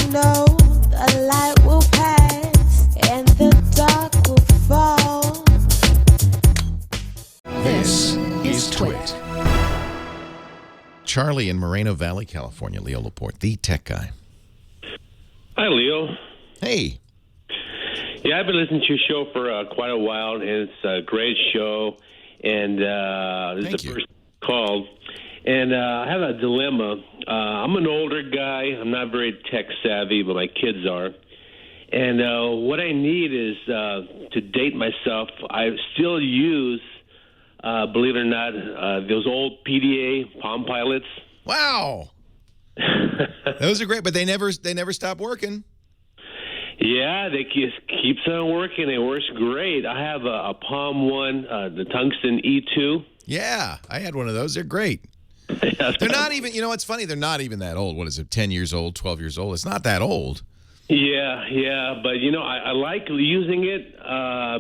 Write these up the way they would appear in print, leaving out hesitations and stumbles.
know the light will pass and the dark will fall. This is Twit. Charlie in Moreno Valley, California. Leo Laporte, the tech guy. Hi, Leo. Hey. Yeah, I've been listening to your show for quite a while, and it's a great show. And this is the first call. And I have a dilemma. I'm an older guy. I'm not very tech savvy, but my kids are. And what I need is to date myself. I still use, believe it or not, those old PDA Palm Pilots. Wow. Those are great, but they never stop working. Yeah, they keeps on working. It works great. I have a Palm 1, the Tungsten E2. Yeah, I had one of those. They're great. They're not even, you know, what's funny, they're not even that old. What is it, 10 years old, 12 years old? It's not that old. Yeah, but, you know, I like using it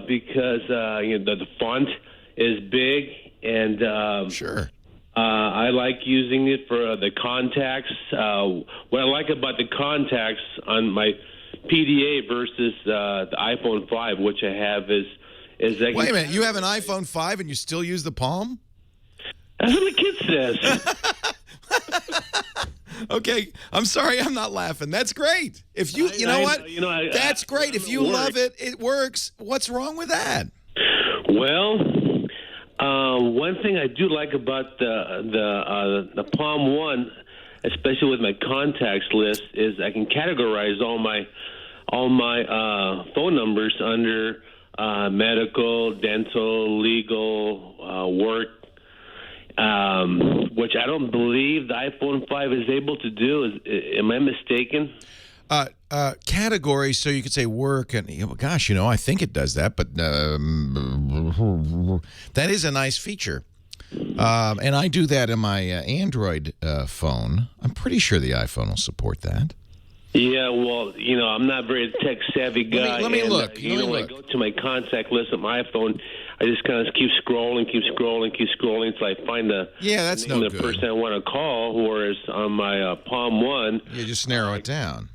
because, you know, the font is big, and sure. I like using it for the contacts. What I like about the contacts on my PDA versus the iPhone 5, which I have, is that... Wait a minute, you have an iPhone 5 and you still use the Palm? That's what the kid says. Okay, I'm sorry, I'm not laughing. That's great. If you, you know what? That's great. If you love it, it works. What's wrong with that? Well, one thing I do like about the Palm 1, especially with my contacts list, is I can categorize all my phone numbers under medical, dental, legal, work, which I don't believe the iPhone 5 is able to do. Am I mistaken? Categories, so you could say work, and gosh, you know, I think it does that, but that is a nice feature. And I do that in my Android phone. I'm pretty sure the iPhone will support that. Yeah, well, you know, I'm not a very tech-savvy guy. Let me look. When I go to my contact list on my iPhone, I just kind of keep scrolling until I find the that's name no of the good. person I want to call, whereas on my Palm 1... You just narrow it down.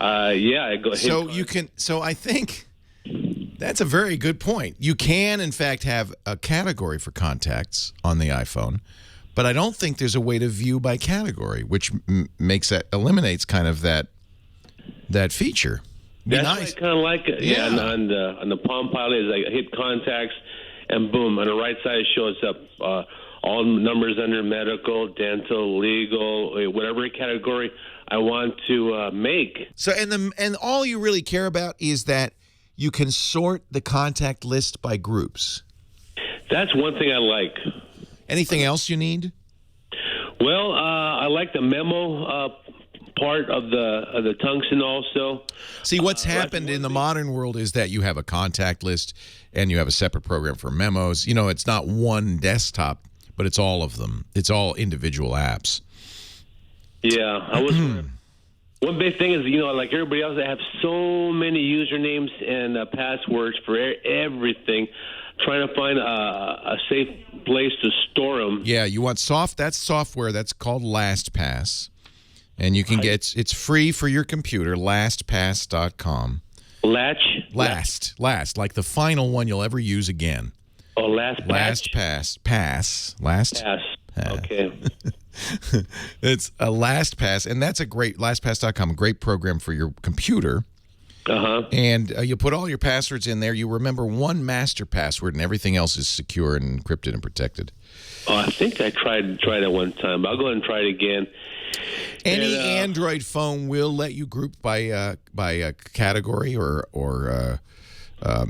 I go... So you can... So I think... That's a very good point. You can, in fact, have a category for contacts on the iPhone, but I don't think there's a way to view by category, which eliminates kind of that feature. That's nice. what I kind of like it. Yeah. On the Palm Pilot, is I hit contacts, and boom, on the right side it shows up all numbers under medical, dental, legal, whatever category I want to make. So, and all you really care about is that you can sort the contact list by groups. That's one thing I like. Anything else you need? Well, I like the memo part of the tungsten also. See, what's happened in the modern world is that you have a contact list and you have a separate program for memos. You know, it's not one desktop, but it's all of them. It's all individual apps. Yeah, I was... One big thing is, you know, like everybody else, I have so many usernames and passwords for everything. Trying to find a safe place to store them. Yeah, you want that's software. That's called LastPass. And you can get, it's free for your computer, lastpass.com. Last, like the final one you'll ever use again. Oh, LastPass? Last. Okay. It's a LastPass, and that's a great, lastpass.com, a great program for your computer. And you put all your passwords in there. You remember one master password, and everything else is secure and encrypted and protected. Oh, I think I tried it one time. I'll go ahead and try it again. Any Android phone will let you group by category or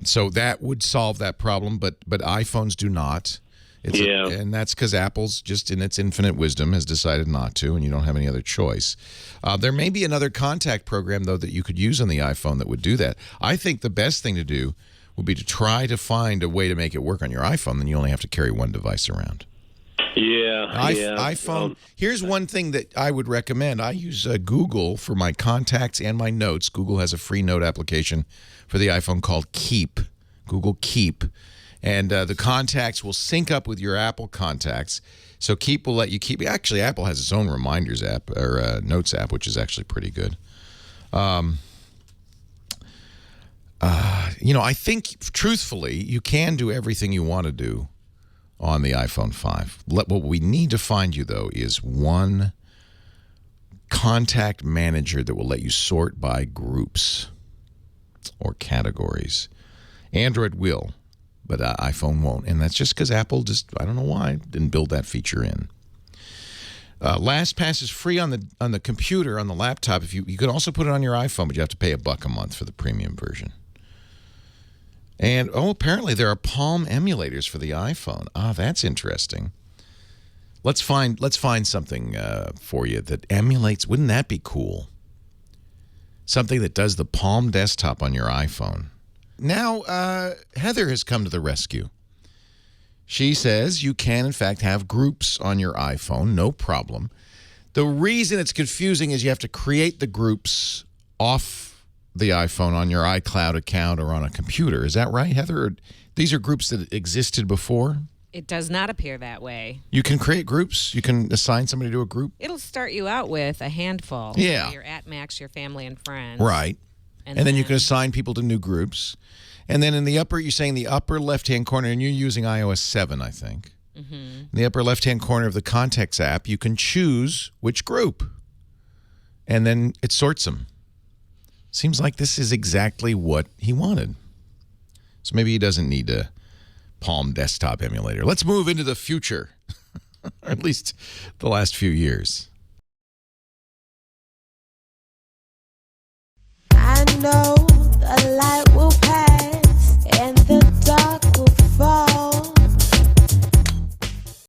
so that would solve that problem, but iPhones do not. And that's because Apple's just in its infinite wisdom has decided not to, and you don't have any other choice. There may be another contact program, though, that you could use on the iPhone that would do that. I think the best thing to do would be to try to find a way to make it work on your iPhone, then you only have to carry one device around. iPhone. Here's one thing that I would recommend. I use Google for my contacts and my notes. Google has a free note application for the iPhone called Keep, Google Keep. And the contacts will sync up with your Apple contacts. So Keep will let you keep. Actually, Apple has its own reminders app or notes app, which is actually pretty good. I think, truthfully, you can do everything you want to do on the iPhone 5. What we need to find you, though, is one contact manager that will let you sort by groups or categories. Android will, but iPhone won't. And that's just because Apple I don't know why, didn't build that feature in. LastPass is free on the computer, on the laptop. You could also put it on your iPhone, but you have to pay $1 a month for the premium version. And, apparently there are Palm emulators for the iPhone. That's interesting. Let's find something for you that emulates. Wouldn't that be cool? Something that does the Palm desktop on your iPhone. Now, Heather has come to the rescue. She says you can, in fact, have groups on your iPhone, no problem. The reason it's confusing is you have to create the groups off the iPhone on your iCloud account or on a computer. Is that right, Heather? Or these are groups that existed before? It does not appear that way. You can create groups? You can assign somebody to a group? It'll start you out with a handful. Yeah. So you're at max, your family and friends. Right. And then you can assign people to new groups. And then in the upper, you're saying the upper left-hand corner, and you're using iOS 7, I think. Mm-hmm. In the upper left-hand corner of the Contacts app, you can choose which group. And then it sorts them. Seems like this is exactly what he wanted. So maybe he doesn't need a Palm desktop emulator. Let's move into the future, or at least the last few years. I know the light